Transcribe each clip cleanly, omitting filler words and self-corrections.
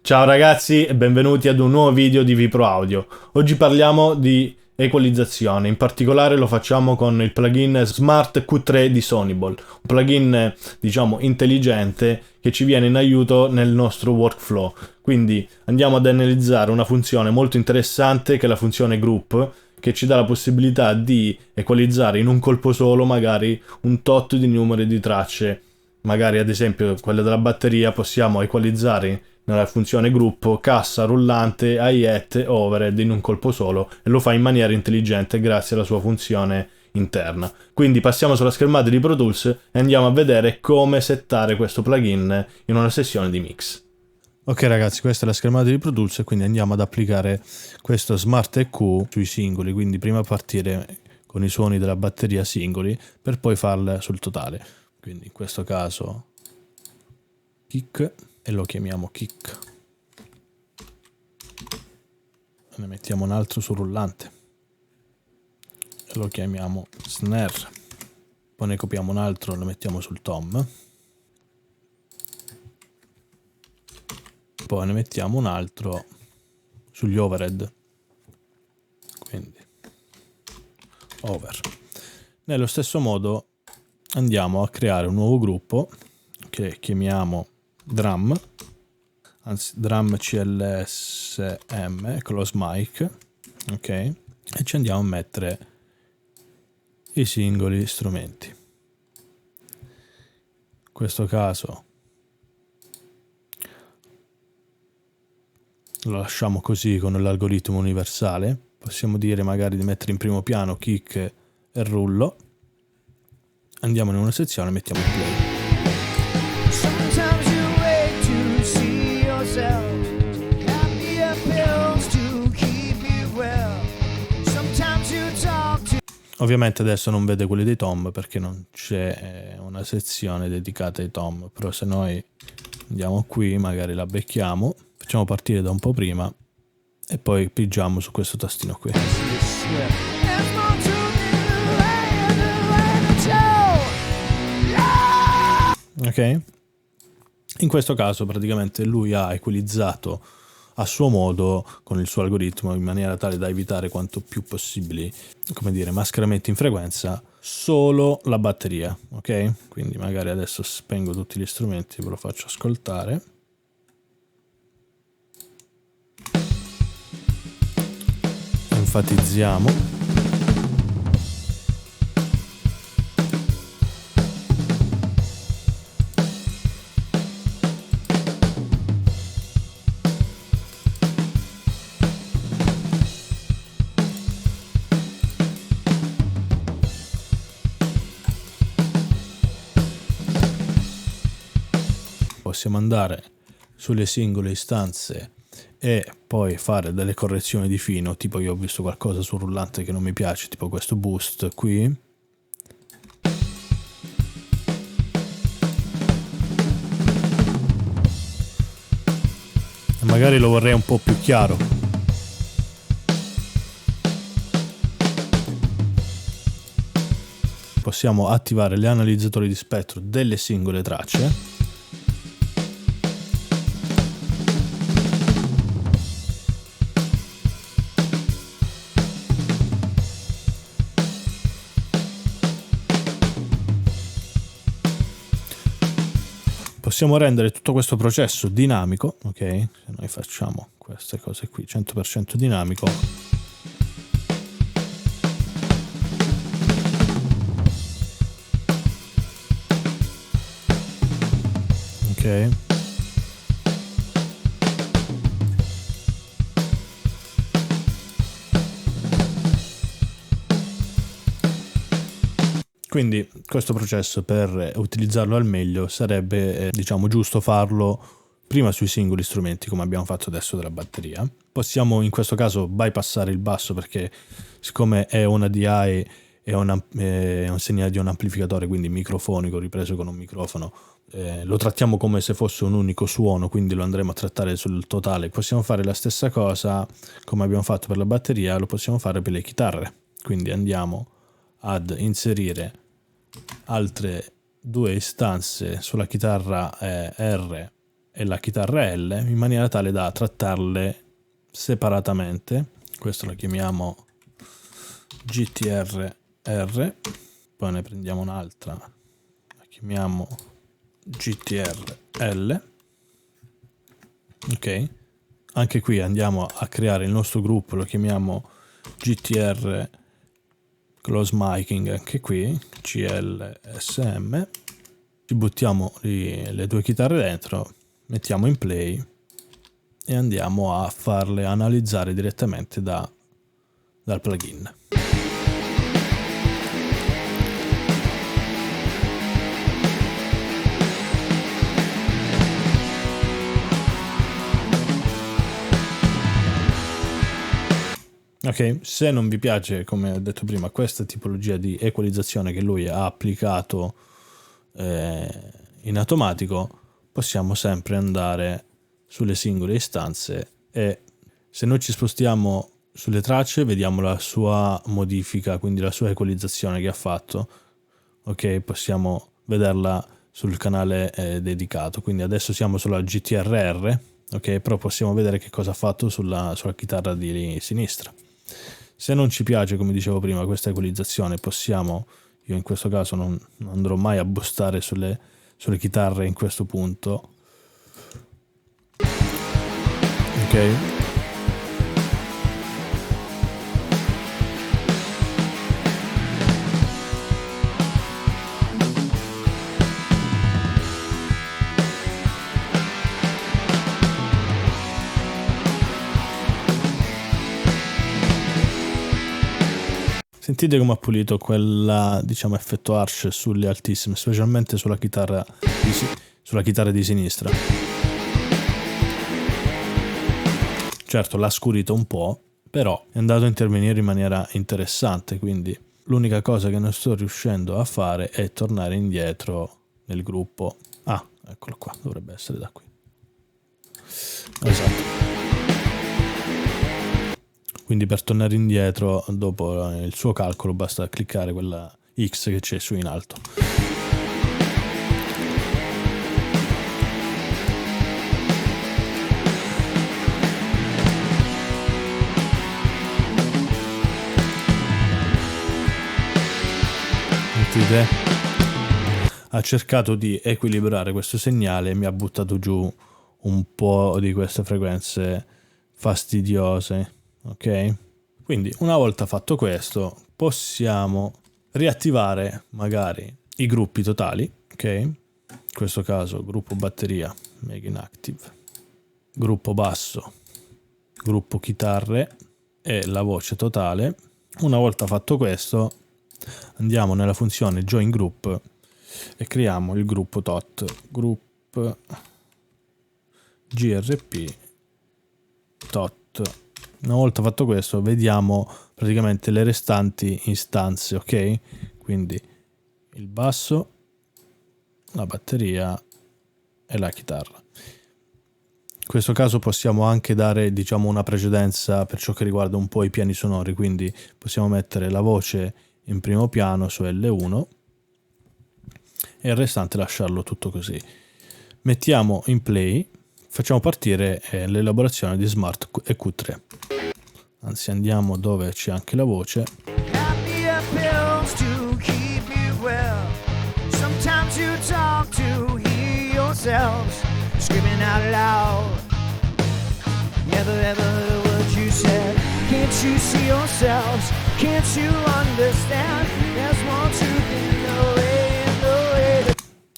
Ciao ragazzi e benvenuti ad un nuovo video di Vipro Audio. Oggi parliamo di equalizzazione, in particolare lo facciamo con il plugin Smart Q3 di Soniball, un plugin diciamo intelligente che ci viene in aiuto nel nostro workflow. Quindi andiamo ad analizzare una funzione molto interessante che è la funzione group, che ci dà la possibilità di equalizzare in un colpo solo magari un tot di numero di tracce. Magari ad esempio quella della batteria possiamo equalizzare nella funzione gruppo, cassa, rullante, hi-hat, overhead in un colpo solo e lo fa in maniera intelligente grazie alla sua funzione interna. Quindi passiamo sulla schermata di Pro Tools e andiamo a vedere come settare questo plugin in una sessione di mix. Ok ragazzi, questa è la schermata di Pro Tools e quindi andiamo ad applicare questo Smart EQ sui singoli, quindi prima partire con i suoni della batteria singoli per poi farla sul totale. Quindi in questo caso kick e lo chiamiamo kick. Ne mettiamo un altro sul rullante e lo chiamiamo snare. Poi ne copiamo un altro e lo mettiamo sul tom. Poi ne mettiamo un altro sugli overhead. Quindi over. Nello stesso modo andiamo a creare un nuovo gruppo che chiamiamo drum, anzi drum CLSM, close mic, ok, e ci andiamo a mettere i singoli strumenti. In questo caso lo lasciamo così con l'algoritmo universale. Possiamo dire magari di mettere in primo piano kick e rullo. Andiamo in una sezione e mettiamo il play. Ovviamente adesso non vede quelli dei tom perché non c'è una sezione dedicata ai tom, però se noi andiamo qui magari la becchiamo, facciamo partire da un po' prima e poi pigiamo su questo tastino qui. Ok? In questo caso praticamente lui ha equalizzato a suo modo con il suo algoritmo in maniera tale da evitare quanto più possibile, come dire, mascheramenti in frequenza, solo la batteria, ok? Quindi magari adesso spengo tutti gli strumenti e ve lo faccio ascoltare. Enfatizziamo. Possiamo andare sulle singole istanze e poi fare delle correzioni di fino, tipo io ho visto qualcosa sul rullante che non mi piace, tipo questo boost qui. E magari lo vorrei un po' più chiaro. Possiamo attivare gli analizzatori di spettro delle singole tracce. Possiamo rendere tutto questo processo dinamico, ok? Se noi facciamo queste cose qui 100% dinamico, ok? Quindi questo processo per utilizzarlo al meglio sarebbe diciamo giusto farlo prima sui singoli strumenti come abbiamo fatto adesso della batteria. Possiamo in questo caso bypassare il basso perché siccome è una DI è un segnale di un amplificatore, quindi microfonico ripreso con un microfono, lo trattiamo come se fosse un unico suono, quindi lo andremo a trattare sul totale. Possiamo fare la stessa cosa come abbiamo fatto per la batteria, lo possiamo fare per le chitarre, quindi andiamo ad inserire altre due istanze sulla chitarra R e la chitarra L, in maniera tale da trattarle separatamente. Questo lo chiamiamo GTR R, poi ne prendiamo un'altra, la chiamiamo GTR L. Ok, anche qui andiamo a creare il nostro gruppo, lo chiamiamo GTR Close Miking, anche qui CLSM. Ci buttiamo le due chitarre dentro, mettiamo in play e andiamo a farle analizzare direttamente dal plugin. Ok, se non vi piace, come ho detto prima, questa tipologia di equalizzazione che lui ha applicato in automatico, possiamo sempre andare sulle singole istanze e se noi ci spostiamo sulle tracce vediamo la sua modifica, quindi la sua equalizzazione che ha fatto. Ok, possiamo vederla sul canale dedicato, quindi adesso siamo sulla GTR-R, ok, però possiamo vedere che cosa ha fatto sulla chitarra di sinistra. Se non ci piace, come dicevo prima, questa equalizzazione, possiamo, io in questo caso non andrò mai a boostare sulle chitarre in questo punto, ok. Sentite come ha pulito quella, diciamo, effetto arch sulle altissime, specialmente sulla chitarra di sinistra. Certo, l'ha scurito un po', però è andato a intervenire in maniera interessante, quindi l'unica cosa che non sto riuscendo a fare è tornare indietro nel gruppo. Ah, eccolo qua, dovrebbe essere da qui. Esatto. Quindi per tornare indietro dopo il suo calcolo basta cliccare quella X che c'è su in alto. Sentite? Ha cercato di equilibrare questo segnale e mi ha buttato giù un po' di queste frequenze fastidiose. Ok, quindi una volta fatto questo possiamo riattivare magari i gruppi totali, ok, in questo caso gruppo batteria make inactive, gruppo basso, gruppo chitarre e la voce totale. Una volta fatto questo andiamo nella funzione join group e creiamo il gruppo tot, group grp tot. Una volta fatto questo vediamo praticamente le restanti istanze, ok? Quindi il basso, la batteria e la chitarra. In questo caso possiamo anche dare, diciamo, una precedenza per ciò che riguarda un po' i piani sonori, quindi possiamo mettere la voce in primo piano su L1 e il restante lasciarlo tutto così. Mettiamo in play, facciamo partire l'elaborazione di Smart EQ3. Anzi, andiamo dove c'è anche la voce.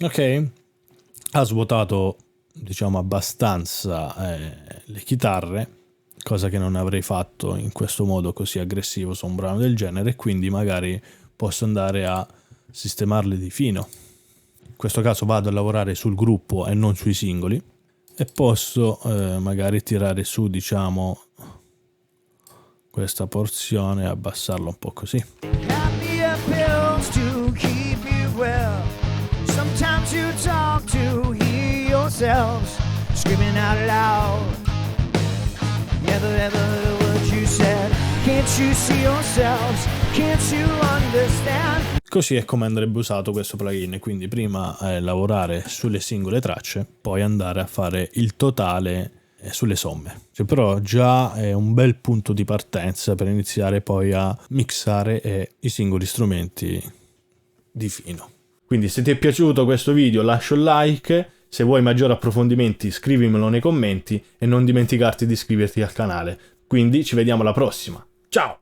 Ok, ha svuotato, diciamo, abbastanza le chitarre, cosa che non avrei fatto in questo modo così aggressivo su un brano del genere, quindi magari posso andare a sistemarle di fino. In questo caso vado a lavorare sul gruppo e non sui singoli e posso magari tirare su, diciamo, questa porzione e abbassarla un po' così. così è come andrebbe usato questo plugin, quindi prima lavorare sulle singole tracce, poi andare a fare il totale sulle somme. Cioè, però già è un bel punto di partenza per iniziare poi a mixare i singoli strumenti di fino. Quindi se ti è piaciuto questo video lascia un like, se vuoi maggiori approfondimenti scrivimelo nei commenti e non dimenticarti di iscriverti al canale. Quindi ci vediamo alla prossima. Ciao!